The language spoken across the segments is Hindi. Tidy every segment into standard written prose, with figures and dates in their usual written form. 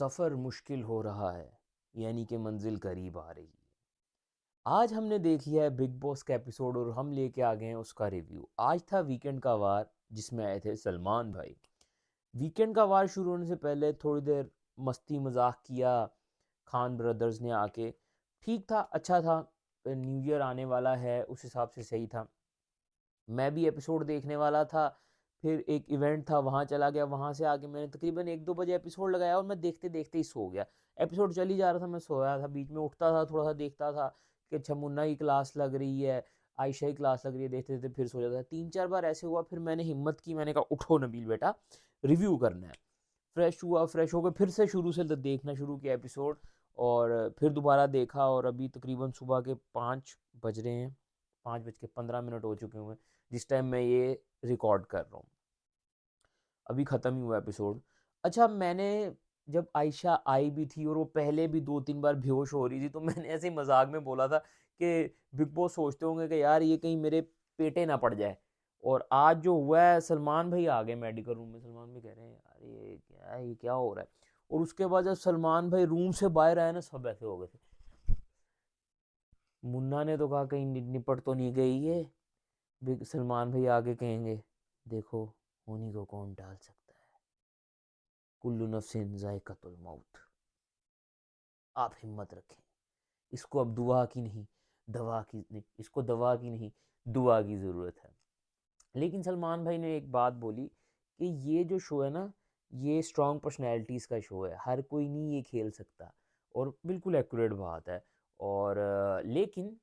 सफ़र मुश्किल हो रहा है, यानी कि मंजिल करीब आ रही है। आज हमने देख लिया है बिग बॉस का एपिसोड और हम लेके आ गए हैं उसका रिव्यू। आज था वीकेंड का वार जिसमें आए थे सलमान भाई। वीकेंड का वार शुरू होने से पहले थोड़ी देर मस्ती मजाक किया खान ब्रदर्स ने आके। ठीक था, अच्छा था। न्यू ईयर आने वाला है, उस हिसाब से सही था। मैं भी एपिसोड देखने वाला था, फिर एक इवेंट था वहाँ चला गया, वहाँ से आके मैंने तकरीबन 1-2 बजे एपिसोड लगाया और मैं देखते-देखते ही सो गया। एपिसोड चल ही जा रहा था, मैं सोया था, बीच में उठता था, थोड़ा-सा देखता था कि अच्छा मुन्ना की क्लास लग रही है, आयशा की क्लास लग रही है, देखते-देखते फिर सो जाता था। 3-4 बार ऐसे हुआ, फिर मैंने हिम्मत की, मैंने कहा उठो नबील बेटा, रिव्यू करना है। फ्रेश हुआ, फ्रेश होकर फिर से शुरू से देखना शुरू किया एपिसोड और फिर दोबारा देखा और अभी तकरीबन सुबह के 5 बज रहे हैं, 5:15 हो चुके हुए हैं जिस टाइम मैं ये रिकॉर्ड कर रहा हूँ। अभी ख़त्म ही हुआ एपिसोड। अच्छा, मैंने जब आयशा आई भी थी और वो पहले भी 2-3 बार बेहोश हो रही थी, तो मैंने ऐसे ही मज़ाक में बोला था कि बिग बॉस सोचते होंगे कि यार ये कहीं मेरे पेटे ना पड़ जाए। और आज जो हुआ है, सलमान भाई आ गए मेडिकल रूम में, सलमान भाई कह रहे हैं यार ये क्या है, ये क्या हो रहा है? और उसके बाद जब सलमान भाई रूम से बाहर आए ना, सब ऐसे हो गए थे। मुन्ना ने तो कहा कहीं निपट तो नहीं गई ये। बिग सलमान भाई आगे कहेंगे देखो, होनी को कौन टाल सकता है, कुल्लू नफ्सिन जायकातुल मौत। आप हिम्मत रखें, इसको अब दुआ की नहीं, दवा की नहीं, इसको दवा की नहीं, दुआ की ज़रूरत है। लेकिन सलमान भाई ने एक बात बोली कि ये जो शो है ना, ये स्ट्रॉन्ग पर्सनैलिटीज़ का शो है, हर कोई नहीं ये खेल सकता। और बिल्कुल एक्यूरेट बात है। और लेकिन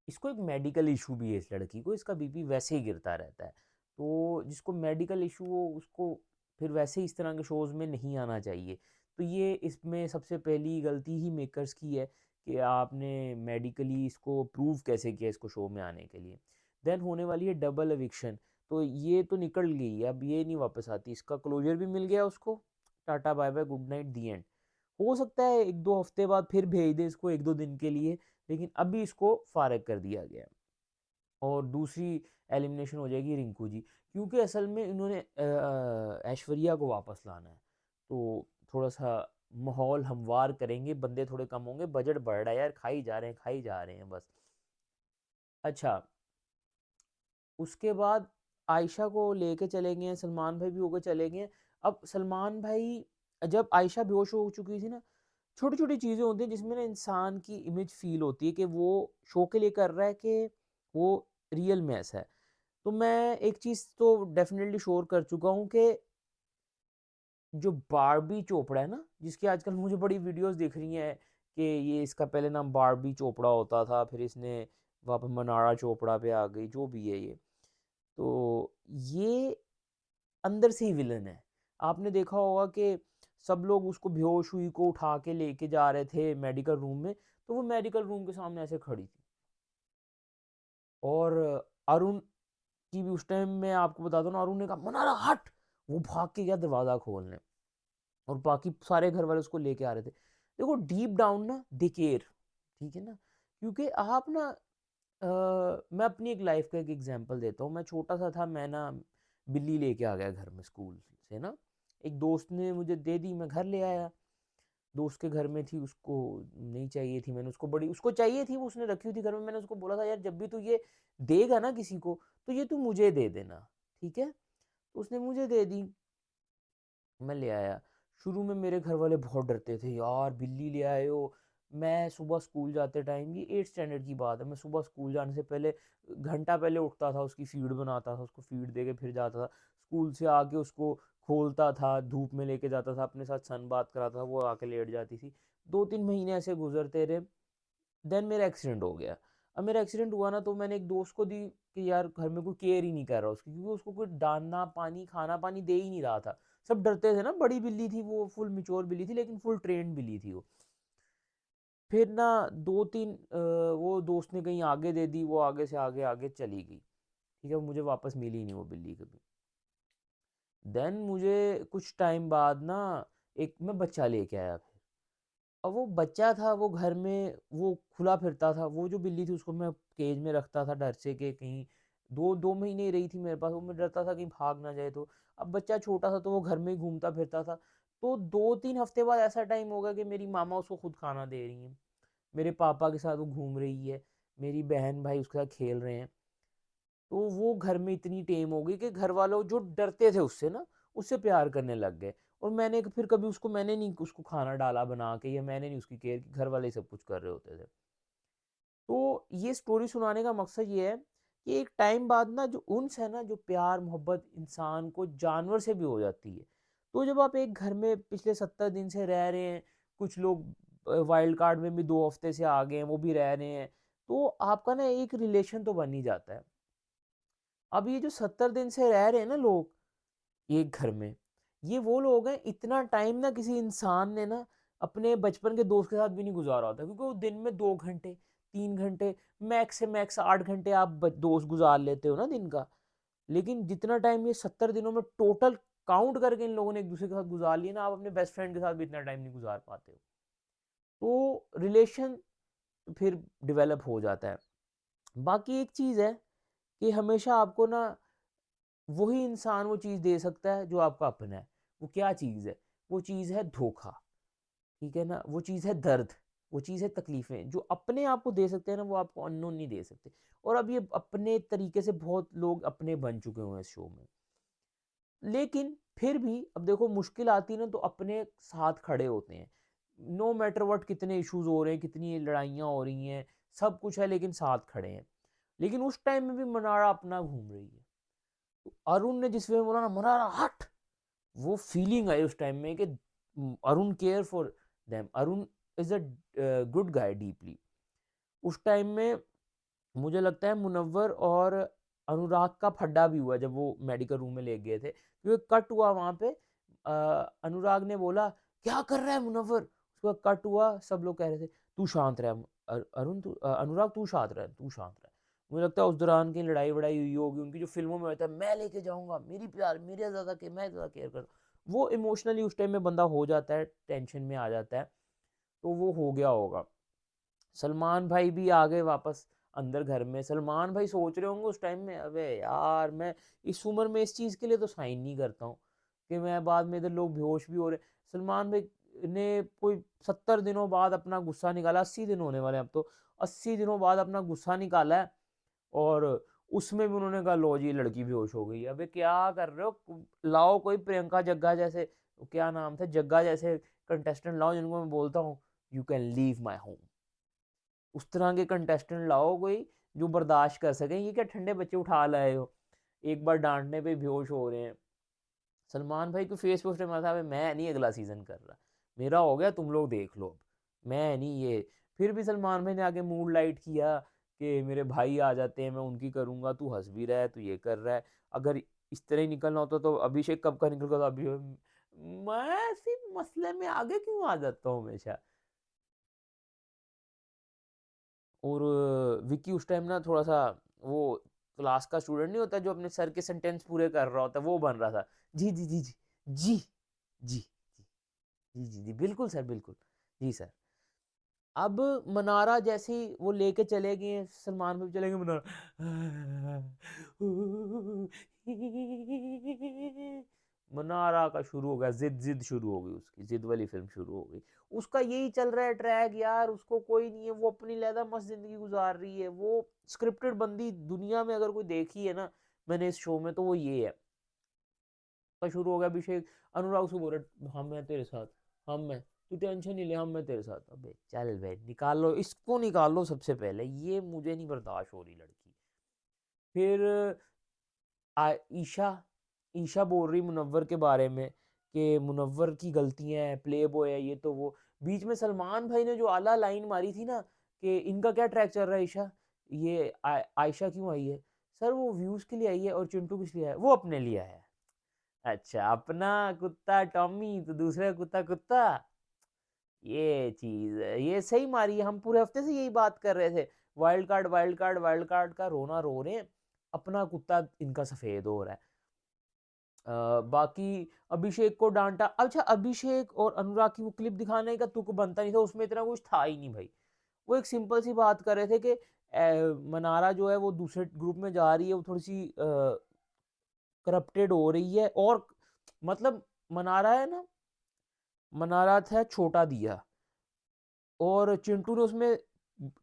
इसको एक मेडिकल इशू भी है, इस लड़की को, इसका बीपी वैसे ही गिरता रहता है। तो जिसको मेडिकल इशू हो उसको फिर वैसे ही इस तरह के शोज़ में नहीं आना चाहिए। तो ये इसमें सबसे पहली गलती ही मेकर्स की है कि आपने मेडिकली इसको प्रूव कैसे किया इसको शो में आने के लिए। देन होने वाली है डबल एविक्शन। तो ये तो निकल गई, अब ये नहीं वापस आती, इसका क्लोजर भी मिल गया उसको। Tata bye bye good night the end. हो सकता है 1-2 हफ्ते बाद फिर भेज दे इसको 1-2 दिन के लिए, लेकिन अभी इसको फारिग कर दिया गया है। और दूसरी एलिमिनेशन हो जाएगी रिंकू जी, क्योंकि असल में इन्होंने ऐश्वर्या को वापस लाना है। तो थोड़ा सा माहौल हमवार करेंगे, बंदे थोड़े कम होंगे, बजट बढ़ रहा है यार, खाई जा रहे हैं, खाई जा रहे हैं बस। अच्छा, उसके बाद आयशा को लेके चले गए हैं, सलमान भाई भी होकर चले गए हैं। अब सलमान भाई, जब आयशा बेहोश हो चुकी थी ना, छोटी छोटी चीज़ें होती हैं जिसमें ना इंसान की इमेज फील होती है कि वो शो के लिए कर रहा है कि वो रियल में ऐसा है। तो मैं एक चीज़ तो डेफिनेटली श्योर कर चुका हूँ कि जो बारबी चोपड़ा है ना, जिसकी आजकल मुझे बड़ी वीडियोस दिख रही हैं कि ये इसका पहले नाम बारबी चोपड़ा होता था, फिर इसने वापस मनारा चोपड़ा पे आ गई, जो भी है ये। तो ये अंदर से ही विलन है। आपने देखा होगा कि सब लोग उसको बेहोश हुई को उठा के लेके जा रहे थे मेडिकल रूम में, तो वो मेडिकल रूम के सामने ऐसे खड़ी थी। और अरुण की भी उस टाइम मैं आपको बताता हूँ ना, अरुण ने कहा मनारा हट, वो भाग के गया दरवाज़ा खोलने और बाकी सारे घर वाले उसको लेके आ रहे थे। देखो डीप डाउन ना दे केयर, ठीक है ना? क्योंकि आप ना मैं अपनी एक लाइफ का एक एग्जांपल देता हूँ। मैं छोटा सा था, मैं ना बिल्ली लेके आ गया घर में स्कूल से ना। एक दोस्त ने मुझे दे दी, मैं घर ले आया। दोस्त के घर में थी, उसको नहीं चाहिए थी, मैंने उसको बड़ी, उसको चाहिए थी, वो उसने रखी हुई थी घर में। मैंने उसको बोला था यार जब भी तू ये देगा ना किसी को, तो ये तू मुझे दे देना, ठीक है? तो उसने मुझे दे दी, मैं ले आया। शुरू में मेरे घर वाले बहुत डरते थे, यार बिल्ली ले आए हो। मैं सुबह स्कूल जाते टाइम, ये 8th स्टैंडर्ड की बात है, मैं सुबह स्कूल जाने से पहले घंटा पहले उठता था, उसकी फीड बनाता था, उसको फीड दे के फिर जाता था। स्कूल से आके उसको खोलता था, धूप में लेके जाता था, अपने साथ सन बात कराता था, वो आके लेट जाती थी। 2-3 महीने ऐसे गुजरते रहे। देन मेरा एक्सीडेंट हो गया। अब मेरा एक्सीडेंट हुआ ना, तो मैंने एक दोस्त को दी कि यार घर में कोई केयर ही नहीं कर रहा उसकी, क्योंकि उसको कोई दाना पानी खाना पानी दे ही नहीं रहा था। सब डरते थे ना, बड़ी बिल्ली थी वो, फुल मिच्योर बिल्ली थी, लेकिन फुल ट्रेन्ड बिल्ली थी वो। फिर ना 2-3 वो दोस्त ने कहीं आगे दे दी, वो आगे से आगे आगे चली गई, ठीक है? मुझे वापस मिली ही नहीं वो बिल्ली कभी। देन मुझे कुछ टाइम बाद ना एक मैं बच्चा लेके आया फिर। अब वो बच्चा था, वो घर में वो खुला फिरता था, वो जो बिल्ली थी उसको मैं केज में रखता था डर से कि कहीं, 2 महीने ही रही थी मेरे पास, वो मैं डरता था कहीं भाग ना जाए। तो अब बच्चा छोटा था तो वो घर में ही घूमता फिरता था। तो 2-3 हफ्ते बाद ऐसा टाइम होगा कि मेरी मामा उसको खुद खाना दे रही हैं, मेरे पापा के साथ वो घूम रही है, मेरी बहन भाई उसके साथ खेल रहे हैं। तो वो घर में इतनी टेम हो गई कि घर वालों जो डरते थे उससे ना, उससे प्यार करने लग गए। और मैंने फिर कभी मैंने नहीं उसको खाना डाला बना के, या मैंने नहीं उसकी केयर की, घर वाले ही सब कुछ कर रहे होते थे। तो ये स्टोरी सुनाने का मकसद ये है कि एक टाइम बाद ना जो उन्स है ना, जो प्यार मोहब्बत इंसान को जानवर से भी हो जाती है। तो जब आप एक घर में पिछले 70 दिन से रह रहे हैं, कुछ लोग वाइल्ड कार्ड में भी 2 हफ्ते से आ गए हैं, वो भी रह रहे हैं, तो आपका ना एक रिलेशन तो बन ही जाता है। अब ये जो 70 दिन से रह रहे हैं ना लोग एक घर में, ये वो लोग हैं, इतना टाइम ना किसी इंसान ने ना अपने बचपन के दोस्त के साथ भी नहीं गुजारा होता, क्योंकि वो दिन में 2 घंटे 3 घंटे, मैक्स से मैक्स 8 घंटे आप दोस्त गुजार लेते हो ना दिन का। लेकिन जितना टाइम ये 70 दिनों में टोटल काउंट करके इन लोगों ने एक दूसरे के साथ गुजार लिया ना, आप अपने बेस्ट फ्रेंड के साथ भी इतना टाइम नहीं गुजार पाते हो। तो रिलेशन फिर डेवलप हो जाता है। बाकी एक चीज़ है कि हमेशा आपको ना वही इंसान वो चीज़ दे सकता है जो आपका अपना है। वो क्या चीज़ है? वो चीज़ है धोखा, ठीक है ना? वो चीज़ है दर्द, वो चीज़ है तकलीफ़ें। जो अपने आप को दे सकते हैं ना, वो आपको अननोन नहीं दे सकते। और अब ये अपने तरीके से बहुत लोग अपने बन चुके हुए हैं इस शो में। लेकिन फिर भी अब देखो, मुश्किल आती है ना, तो अपने साथ खड़े होते हैं। नो मैटर व्हाट, कितने इश्यूज़ हो रहे हैं, कितनी लड़ाइयाँ हो रही हैं, सब कुछ है, लेकिन साथ खड़े हैं। लेकिन उस टाइम में भी मनारा अपना घूम रही है। तो अरुण ने जिस वे में बोला ना, मनारा हट, वो फीलिंग आई उस टाइम में कि Arun care for them, Arun is a good guy deeply. उस टाइम में मुझे लगता है मुनव्वर और अनुराग का फड्डा भी हुआ जब वो मेडिकल रूम में ले गए थे, क्योंकि कट हुआ वहां पे। अनुराग ने बोला, क्या कर रहा है मुनव्वर, उसका कट हुआ, सब लोग कह रहे थे तू शांत रह, अरुण तू अनुराग तू शांत रह, तू शांत रह। मुझे लगता है उस दौरान की लड़ाई वड़ाई हुई होगी उनकी, जो फिल्मों में होता है मैं लेके जाऊंगा, मेरी प्यार मेरे ज्यादा के, मैं ज्यादा केयर कर, वो इमोशनली उस टाइम में बंदा हो जाता है, टेंशन में आ जाता है। तो वो हो गया होगा। सलमान भाई भी आ गए वापस अंदर घर में। सलमान भाई सोच रहे होंगे उस टाइम में, अबे यार मैं इस उम्र में इस चीज़ के लिए तो साइन नहीं करता हूँ कि मैं बाद में इधर लोग बेहोश भी हो रहे। सलमान भाई ने कोई 70 दिनों बाद अपना गुस्सा निकाला, 80 दिन होने वाले हैं अब तो, 80 दिनों बाद अपना गुस्सा निकाला है। और उसमें भी उन्होंने कहा लो जी लड़की बेहोश हो गई। अबे क्या कर रहे हो, लाओ कोई प्रियंका जग्गा जैसे, क्या नाम था, जग्गा जैसे कंटेस्टेंट लाओ जिनको मैं बोलता हूँ you can leave my home. उस तरह के कंटेस्टेंट लाओ कोई जो बर्दाश्त कर सकें। ये क्या ठंडे बच्चे उठा लाए हो, एक बार डांटने पे बेहोश हो रहे हैं। सलमान भाई को फेस पोस्ट में था, मैं नहीं अगला सीजन कर रहा, मेरा हो गया, तुम लोग देख लो, मैं नहीं ये। फिर भी सलमान भाई ने आगे मूड लाइट किया कि मेरे भाई आ जाते हैं, मैं उनकी करूंगा, तू हंस भी रहा है, तू ये कर रहा है। अगर इस तरह ही निकलना होता तो अभिषेक कब का निकल गया था। अभी मैं सिर्फ मसले में आगे क्यों आ जाता हूँ हमेशा। और विक्की उस टाइम ना थोड़ा सा वो क्लास का स्टूडेंट नहीं होता जो अपने सर के सेंटेंस पूरे कर रहा होता, वो बन रहा था। जी जी जी जी जी जी जी जी जी बिल्कुल सर, बिल्कुल जी सर। अब मनारा जैसे ही वो लेके चले गए, सलमान भी चले गए, मनारा मनारा का शुरू हो गया, जिद जिद शुरू हो गई, उसकी जिद वाली फिल्म शुरू हो गई। उसका यही चल रहा है ट्रैक यार, उसको कोई नहीं है, वो अपनी लहदा मस्त जिंदगी गुजार रही है। वो स्क्रिप्टेड बंदी दुनिया में अगर कोई देखी है ना मैंने इस शो में, तो वो ये है। का शुरू हो गया, अभिषेक अनुराग से बोल रहे हम मैं तेरे साथ, हम मैं, तू टेंशन नहीं ले, हम मैं तेरे साथ। अबे चल बे, निकाल लो इसको, निकाल लो सबसे पहले, ये मुझे नहीं बर्दाश्त हो रही लड़की। फिर ईशा, ईशा बोल रही मुनव्वर के बारे में कि मुनव्वर की गलतियां हैं, प्ले बॉय है, ये तो वो। बीच में सलमान भाई ने जो आला लाइन मारी थी ना कि इनका क्या ट्रैक चल रहा है ईशा, ये आयशा क्यों आई है, सर वो व्यूज के लिए आई है, और चिंटू किस लिए है, वो अपने लिए आया है। अच्छा, अपना कुत्ता टॉमी तो दूसरे कुत्ता कुत्ता, ये चीज है, ये सही मारी है। हम पूरे हफ्ते से यही बात कर रहे थे, wild card wild card wild card का रोना रो रहे हैं, अपना कुत्ता इनका सफेद हो रहा है। बाकी अभिषेक को डांटा। अच्छा, अभिषेक और अनुराग की वो क्लिप दिखाने का तुक बनता नहीं था, उसमें इतना कुछ था ही नहीं भाई। वो एक सिंपल सी बात कर रहे थे कि मनारा जो है वो दूसरे ग्रुप में जा रही है, वो थोड़ी सी करप्टेड हो रही है, और मतलब मनारा है ना, मना रहा था छोटा दिया, और चिंटू ने उसमें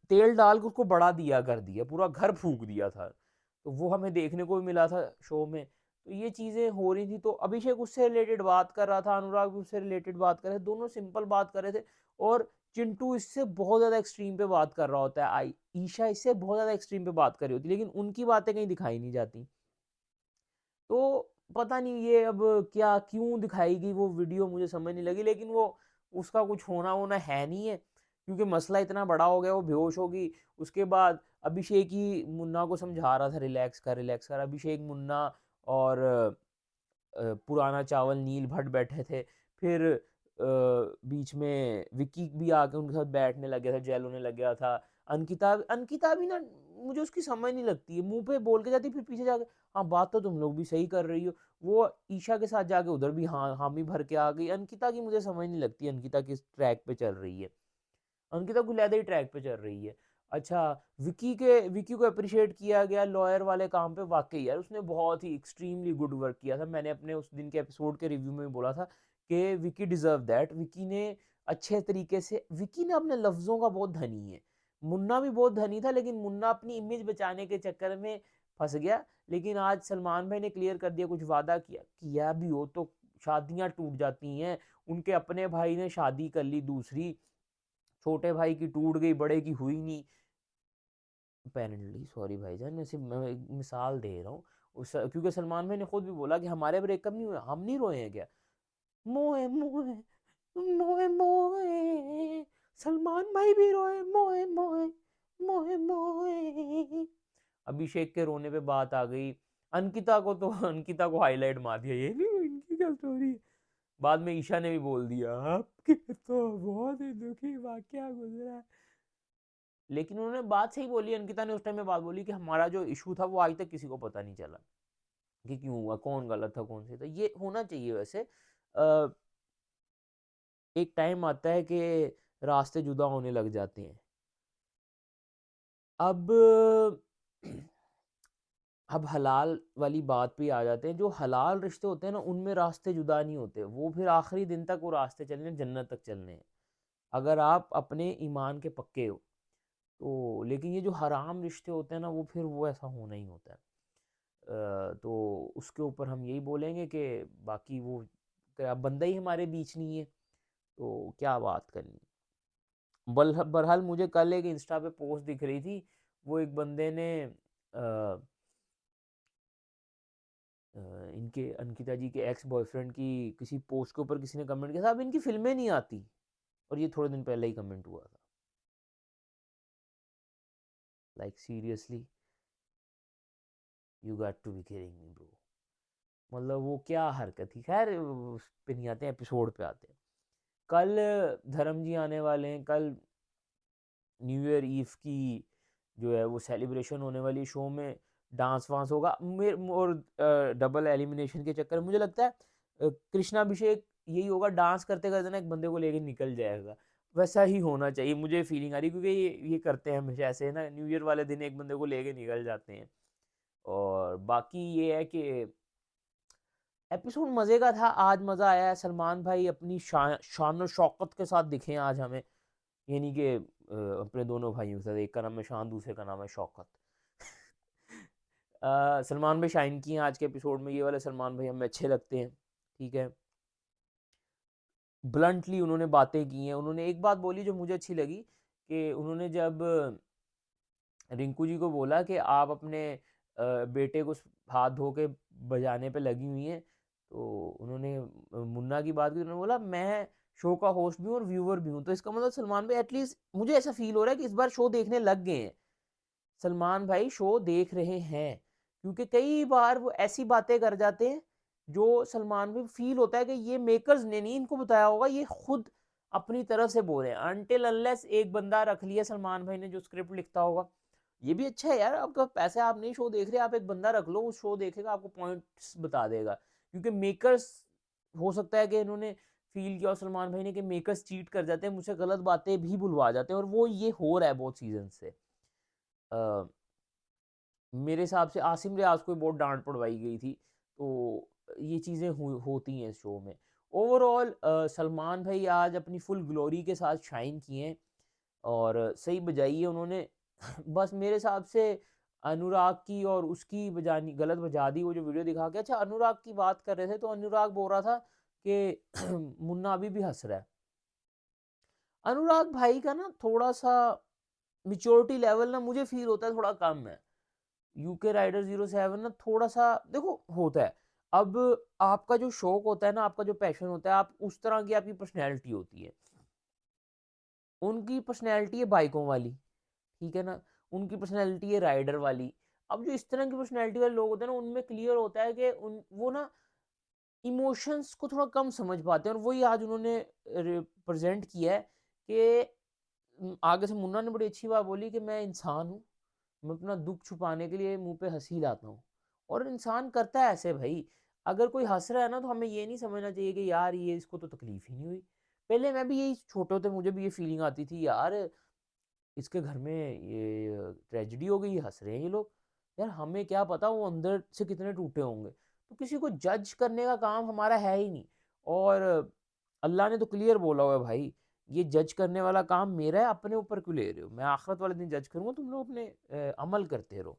तेल डाल के उसको बड़ा दिया कर दिया, पूरा घर फूक दिया था। तो वो हमें देखने को भी मिला था शो में। तो ये चीजें हो रही थी, तो अभिषेक उससे रिलेटेड बात कर रहा था, अनुराग भी उससे रिलेटेड बात कर रहे थे, दोनों सिंपल बात कर रहे थे। और चिंटू इससे बहुत ज्यादा एक्सट्रीम पे बात कर रहा होता है, आई ईशा इससे बहुत ज्यादा एक्सट्रीम पे बात कर रही होती है, लेकिन उनकी बातें कहीं दिखाई नहीं जाती। तो पता नहीं ये अब क्या क्यों दिखाई गई वो वीडियो, मुझे समझ नहीं लगी, लेकिन वो उसका कुछ होना होना है नहीं है, क्योंकि मसला इतना बड़ा हो गया, वो बेहोश होगी। उसके बाद अभिषेक ही मुन्ना को समझा रहा था, रिलैक्स कर रिलैक्स कर। अभिषेक, मुन्ना और पुराना चावल नील भट्ट बैठे थे। फिर बीच में विक्की भी आके उनके साथ बैठने लग गया था, जेल होने लग गया था। अंकिता अंकिता भी ना, मुझे उसकी समझ नहीं लगती है, मुंह पे बोल के जाती, फिर पीछे जाके हाँ बात तो तुम लोग भी सही कर रही हो। वो ईशा के साथ जाके उधर भी हाँ हामी भर के आ गई। अंकिता की मुझे समझ नहीं लगती, अंकिता किस ट्रैक पे चल रही है। अंकिता गुलैदा ही ट्रैक पे चल रही है। अच्छा, विकी को अप्रिशिएट किया गया लॉयर वाले काम पे, वाकई यार उसने बहुत ही एक्सट्रीमली गुड वर्क किया था। मैंने अपने उस दिन के एपिसोड के रिव्यू में भी बोला था कि विकी डिजर्व दैट। विकी ने अच्छे तरीके से, विकी ने अपने लफ्जों का बहुत धनी है। मुन्ना भी बहुत धनी था, लेकिन मुन्ना अपनी इमेज बचाने के चक्कर में फंस गया। लेकिन आज सलमान भाई ने क्लियर कर दिया, कुछ वादा किया किया भी हो तो शादियां टूट जाती हैं। उनके अपने भाई ने शादी कर ली दूसरी, छोटे भाई की टूट गई, बड़े की हुई नहीं। अपेरेंटली, सॉरी भाईजान, मैं सिर्फ मैं एक मिसाल दे रहा हूँ उस, क्योंकि सलमान भाई ने खुद भी बोला कि हमारे ब्रेकअप नहीं हुए, हम नहीं रोए हैं क्या। मोए मोए मोए मोए, सलमान भाई भी रोए, मोए मोए मोए मोए। अभिषेक के रोने पे बात आ गई। अंकिता को तो अंकिता को हाईलाइट मार दिया, ये नहीं इनकी क्या स्टोरी है। बाद में ईशा ने भी बोल दिया आपके तो बहुत ही दुखी वाकया गुजरा है। लेकिन उन्होंने बात सही बोली, अंकिता ने उस टाइम में बात बोली कि हमारा जो इशू था वो आज तक किसी को पता नहीं चला कि क्यों हुआ, कौन गलत था कौन सही था। ये होना चाहिए वैसे। एक टाइम आता है कि रास्ते जुदा होने लग जाते हैं। अब अब हलाल वाली बात पे आ जाते हैं। जो हलाल रिश्ते होते हैं ना, उनमें रास्ते जुदा नहीं होते, वो फिर आखिरी दिन तक वो रास्ते चलने, जन्नत तक चलने हैं, अगर आप अपने ईमान के पक्के हो तो। लेकिन ये जो हराम रिश्ते होते हैं ना, वो फिर वो ऐसा होना ही होता है। तो उसके ऊपर हम यही बोलेंगे कि बाकी वो बंदा ही हमारे बीच नहीं है, तो क्या बात करनी। बहरहाल मुझे कल एक इंस्टा पे पोस्ट दिख रही थी, वो एक बंदे ने इनके अंकिता जी के एक्स बॉयफ्रेंड की किसी पोस्ट के ऊपर किसी ने कमेंट किया था, अब इनकी फिल्में नहीं आती। और ये थोड़े दिन पहले ही कमेंट हुआ था। Like seriously, you got to be kidding me bro. मतलब वो क्या हरकत थी। खैर उस पे नहीं आते, एपिसोड पे आते हैं। कल धर्म जी आने वाले हैं, कल न्यू ईयर ईव की जो है वो सेलिब्रेशन होने वाली, शो में डांस वांस होगा। और डबल एलिमिनेशन के चक्कर में मुझे लगता है कृष्णाभिषेक यही होगा, डांस करते करते ना एक बंदे को लेके निकल जाएगा। वैसा ही होना चाहिए, मुझे फीलिंग आ रही, क्योंकि ये करते हैं हमेशा ऐसे ना, न्यू ईयर वाले दिन एक बंदे को लेके निकल जाते हैं। और बाकी ये है कि एपिसोड मजे का था, आज मजा आया है। सलमान भाई अपनी शान और शौकत के साथ दिखे आज हमें, यानी कि अपने दोनों भाइयों के साथ, एक का नाम है शान, दूसरे का नाम है शौकत। सलमान भाई शाइन किए हैं आज के एपिसोड में, ये वाले सलमान भाई हमें अच्छे लगते हैं। ठीक है, ब्लंटली उन्होंने बातें की हैं। उन्होंने एक बात बोली जो मुझे अच्छी लगी, कि उन्होंने जब रिंकू जी को बोला कि आप अपने बेटे को हाथ धो के बजाने पे लगी हुई हैं, तो उन्होंने मुन्ना की बात की, उन्होंने बोला मैं शो का होस्ट भी हूँ और व्यूअर भी हूँ। तो इसका मतलब सलमान भाई एटलीस्ट, मुझे ऐसा फील हो रहा है कि इस बार शो देखने लग गए हैं, सलमान भाई शो देख रहे हैं। क्योंकि कई बार वो ऐसी बातें कर जाते हैं जो सलमान भाई फील होता है कि ये मेकर्स ने नहीं इनको बताया होगा, ये खुद अपनी तरफ से बोल रहे हैं। अनटिल अनलेस एक बंदा रख लिया सलमान भाई ने जो स्क्रिप्ट लिखता होगा। ये भी अच्छा है यार, आपका पैसे, आप नहीं शो देख रहे, आप एक बंदा रख लो, उस शो देखेगा, आपको पॉइंट्स बता देगा। क्योंकि मेकर्स, हो सकता है कि इन्होंने फील किया और सलमान भाई ने कि मेकर्स चीट कर जाते हैं, मुझसे गलत बातें भी बुलवा जाते हैं, और वो ये हो रहा है बहुत सीजन से। मेरे हिसाब से आसिम रियाज को बहुत डांट पड़वाई गई थी, तो ये चीज़ें होती हैं इस शो में। ओवरऑल सलमान भाई आज अपनी फुल ग्लोरी के साथ शाइन किए हैं और सही बजाई है उन्होंने। बस मेरे हिसाब से अनुराग की और उसकी बजानी गलत बजा दी वो जो वीडियो दिखा के। अच्छा, अनुराग की बात कर रहे थे तो अनुराग बोल रहा था कि मुन्ना अभी भी हंस रहा है। अनुराग भाई का ना थोड़ा सा मिच्योरिटी लेवल ना मुझे फील होता है थोड़ा कम है। यूके राइडर 07 ना थोड़ा सा देखो होता है। अब आपका जो शौक होता है ना, आपका जो पैशन होता है, आप उस तरह की आपकी पर्सनैलिटी होती है। उनकी पर्सनैलिटी है बाइकों वाली, ठीक है ना, उनकी पर्सनैलिटी है राइडर वाली। अब जो इस तरह की पर्सनैलिटी वाले लोग होते हैं ना, उनमें क्लियर होता है कि उन वो ना इमोशंस को थोड़ा कम समझ पाते हैं। और वही आज उन्होंने रिप्रेजेंट किया है कि आगे से मुन्ना ने बड़ी अच्छी बात बोली कि मैं इंसान हूँ, मैं अपना दुख छुपाने के लिए मुंह पे हंसी लाता हूँ। और इंसान करता है ऐसे भाई। अगर कोई हंस रहा है ना तो हमें ये नहीं समझना चाहिए कि यार ये इसको तो तकलीफ ही नहीं हुई। पहले मैं भी यही छोटे होते मुझे भी ये फीलिंग आती थी यार, इसके घर में ये ट्रेजेडी हो गई, हंस रहे हैं ये लोग। यार हमें क्या पता वो अंदर से कितने टूटे होंगे। तो किसी को जज करने का काम हमारा है ही नहीं। और अल्लाह ने तो क्लियर बोला हुआ है भाई, ये जज करने वाला काम मेरा है, अपने ऊपर क्यों ले रहे हो? मैं आखिरत वाले दिन जज करूंगा, तुम लोग अपने अमल करते रहो,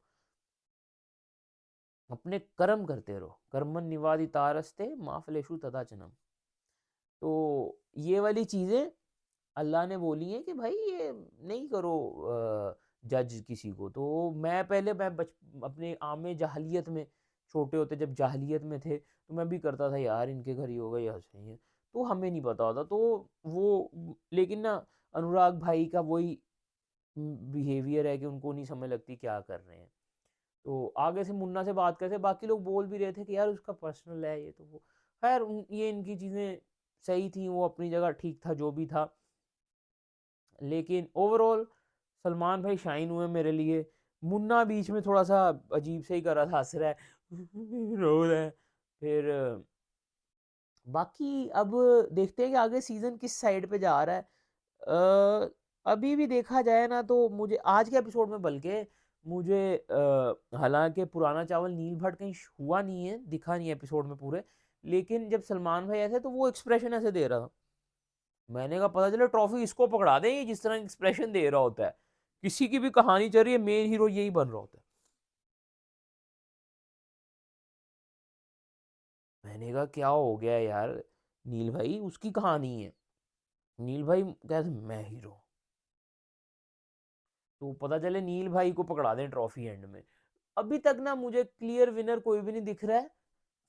अपने कर्म करते रहो। कर्मन निवादी तारस्ते माफलेशु तथा चनम। तो ये वाली चीजें अल्लाह ने बोली है कि भाई ये नहीं करो जज किसी को। तो मैं पहले मैं अपने आमे जाहलियत में, छोटे होते जब जाहलियत में थे तो मैं भी करता था यार इनके घर ही होगा ये हंस रही है। तो हमें नहीं पता होता तो वो, लेकिन ना अनुराग भाई का वही बिहेवियर है कि उनको नहीं समझ लगती क्या कर रहे हैं। तो आगे से मुन्ना से बात करते, बाकी लोग बोल भी रहे थे कि यार उसका पर्सनल है ये तो वो। खैर ये इनकी चीज़ें सही थी, वो अपनी जगह ठीक था जो भी था। लेकिन ओवरऑल सलमान भाई शाइन हुए मेरे लिए। मुन्ना बीच में थोड़ा सा अजीब से ही कर रहा था, हंस रहा है रो रहा है। फिर बाकी अब देखते हैं कि आगे सीजन किस साइड पे जा रहा है। अभी भी देखा जाए ना तो मुझे आज के एपिसोड में बल्कि मुझे हालांकि पुराना चावल नील भट्ट कहीं हुआ नहीं है, दिखा नहीं है एपिसोड में पूरे, लेकिन जब सलमान भाई ऐसे तो वो एक्सप्रेशन ऐसे दे रहा था, मैंने कहा पता चले ट्रॉफी इसको पकड़ा दें ये जिस तरह एक्सप्रेशन दे रहा होता है। किसी की भी कहानी चल रही है, मेन हीरो यही बन रहा होता है। मैंने कहा क्या हो गया यार, नील भाई उसकी कहानी है, नील भाई कहते मैं हीरो। तो पता चले नील भाई को पकड़ा दें ट्रॉफी एंड में। अभी तक ना मुझे क्लियर विनर कोई भी नहीं दिख रहा है।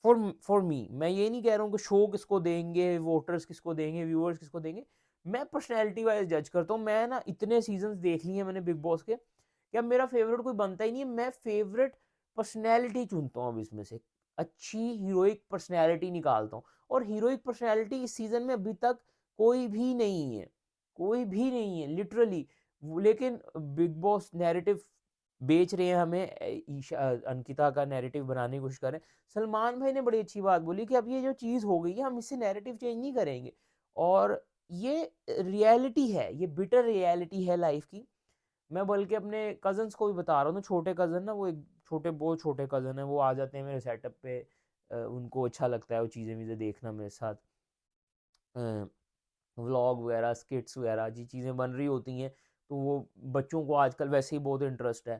फॉर मी, मैं ये नहीं कह रहा हूँ कि शो किसको देंगे, वोटर्स किसको देंगे, व्यूअर्स किसको देंगे। मैं पर्सनैलिटी वाइज जज करता हूँ। मैं ना इतने सीजन देख लिए मैंने बिग बॉस के, क्या मेरा फेवरेट कोई बनता ही नहीं है। मैं फेवरेट पर्सनैलिटी चुनता हूँ अब इसमें से, अच्छी हीरोइक पर्सनैलिटी निकालता हूँ। और हीरोइक पर्सनैलिटी इस सीजन में अभी तक कोई भी नहीं है, कोई भी नहीं है लिटरली। लेकिन बिग बॉस नैरेटिव बेच रहे हैं हमें, अंकिता का नैरेटिव बनाने की कोशिश कर रहे हैं। सलमान भाई ने बड़ी अच्छी बात बोली कि अब ये जो चीज़ हो गई है हम इससे नैरेटिव चेंज नहीं करेंगे। और ये रियलिटी है, ये बिटर रियलिटी है लाइफ की। मैं बल्कि अपने कजन्स को भी बता रहा हूँ, तो छोटे कज़न ना, वो एक छोटे बहुत छोटे कज़न है, वो आ जाते हैं मेरे सेटअप पे। उनको अच्छा लगता है वो चीज़ें वीज़ें देखना मेरे साथ, व्लॉग वगैरह स्किट्स वगैरह जी चीज़ें बन रही होती हैं। तो वो बच्चों को आजकल वैसे ही बहुत इंटरेस्ट है।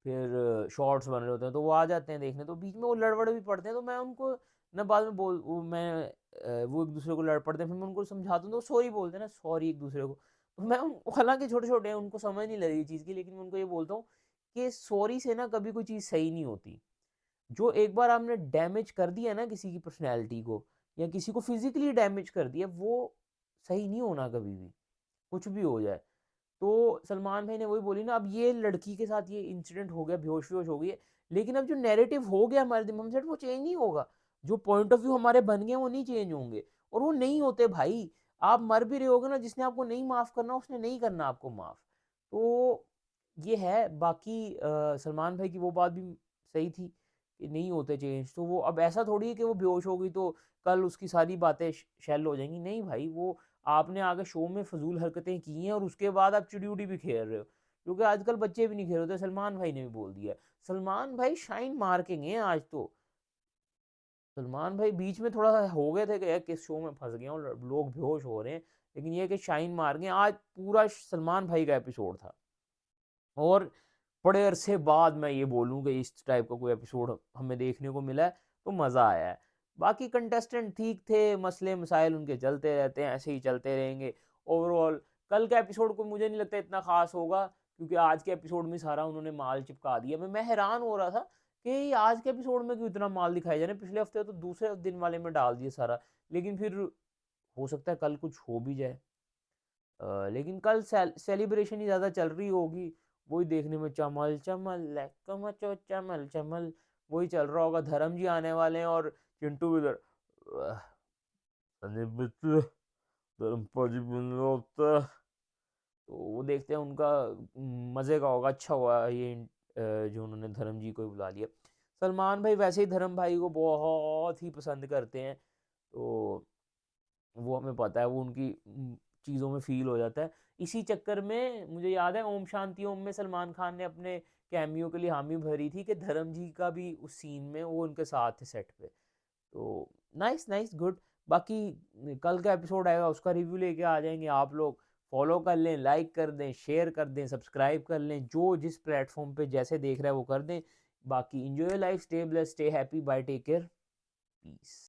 फिर शॉर्ट्स बन रहे होते हैं तो वो आ जाते हैं देखने, तो बीच में वो लड़बड़ भी पड़ते हैं। तो मैं उनको ना बाद में वो एक दूसरे को लड़ पड़ते हैं, फिर मैं उनको समझाता हूँ तो सॉरी बोलते हैं ना, सॉरी एक दूसरे को। तो मैं हालांकि छोटे छोटे हैं उनको समझ नहीं लगी चीज़ की, लेकिन मैं उनको ये बोलता हूँ कि सॉरी से ना कभी कोई चीज़ सही नहीं होती। जो एक बार आपने डैमेज कर दिया ना किसी की पर्सनैलिटी को, या किसी को फिजिकली डैमेज कर दिया, वो सही नहीं होना कभी भी, कुछ भी हो जाए। तो सलमान भाई ने वही बोली ना, अब ये लड़की के साथ ये इंसिडेंट हो गया, बेहोश बेहोश हो गई है, लेकिन अब जो नैरेटिव हो गया हमारे दिमाग में वो चेंज नहीं होगा। जो पॉइंट ऑफ व्यू हमारे बन गए वो नहीं चेंज होंगे, और वो नहीं होते भाई। आप मर भी रहे होगे ना, जिसने आपको नहीं माफ करना उसने नहीं करना आपको माफ। तो ये है बाकी सलमान भाई की वो बात भी सही थी कि नहीं होते चेंज। तो वो अब ऐसा थोड़ी है कि वो बेहोश हो गई तो कल उसकी सारी बातें शैल हो जाएंगी, नहीं भाई। वो आपने आगे शो में फजूल हरकतें की हैं और उसके बाद आप चिड़ी उड़ी भी खेल रहे हो, क्योंकि आजकल बच्चे भी नहीं खेल रहे। सलमान भाई ने भी बोल दिया, सलमान भाई शाइन मार के गए आज तो। सलमान भाई बीच में थोड़ा सा हो गए थे कि यार किस शो में फंस गए और लोग बेहोश हो रहे हैं, लेकिन ये कि शाइन मार गए। आज पूरा सलमान भाई का एपिसोड था और बड़े अरसे बाद मैं ये बोलूँ कि इस टाइप का कोई एपिसोड हमें देखने को मिला है, तो मज़ा आया है। बाकी कंटेस्टेंट ठीक थे, मसले मसाइल उनके चलते रहते हैं, ऐसे ही चलते रहेंगे। ओवरऑल कल का एपिसोड को मुझे नहीं लगता इतना ख़ास होगा, क्योंकि आज के एपिसोड में सारा उन्होंने माल चिपका दिया। मैं हैरान हो रहा था कि आज के एपिसोड में क्यों इतना माल दिखाया जा रहा है, पिछले हफ्ते तो दूसरे दिन वाले में डाल दिया सारा। लेकिन फिर हो सकता है कल कुछ हो भी जाए। लेकिन कल सेलिब्रेशन ही ज़्यादा चल रही होगी, वही देखने में चमल चमल लहका मचो चमल चमल, वही चल रहा होगा। धर्म जी आने वाले हैं और चिंटू भी उधर "आह, अरे मित्र, धर्मपाल जी बन रहा होता है।" तो वो देखते हैं उनका मज़े का होगा। अच्छा हुआ ये जो उन्होंने धर्म जी को ही बुला लिया। सलमान भाई वैसे ही धर्म भाई को बहुत ही पसंद करते हैं, तो वो हमें पता है, वो उनकी चीज़ों में फ़ील हो जाता है। इसी चक्कर में मुझे याद है ओम शांति ओम में सलमान खान ने अपने कैमियो के लिए हामी भरी थी कि धर्म जी का भी उस सीन में वो उनके साथ थे सेट पे। तो नाइस नाइस गुड। बाकी कल का एपिसोड आएगा, उसका रिव्यू लेके आ जाएँगे। आप लोग फॉलो कर लें, लाइक कर दें, शेयर कर दें, सब्सक्राइब कर लें, जो जिस प्लेटफ़ॉर्म पे जैसे देख रहा है वो कर दें। बाकी enjoy your life, stay blessed, stay happy, bye, take care, piece.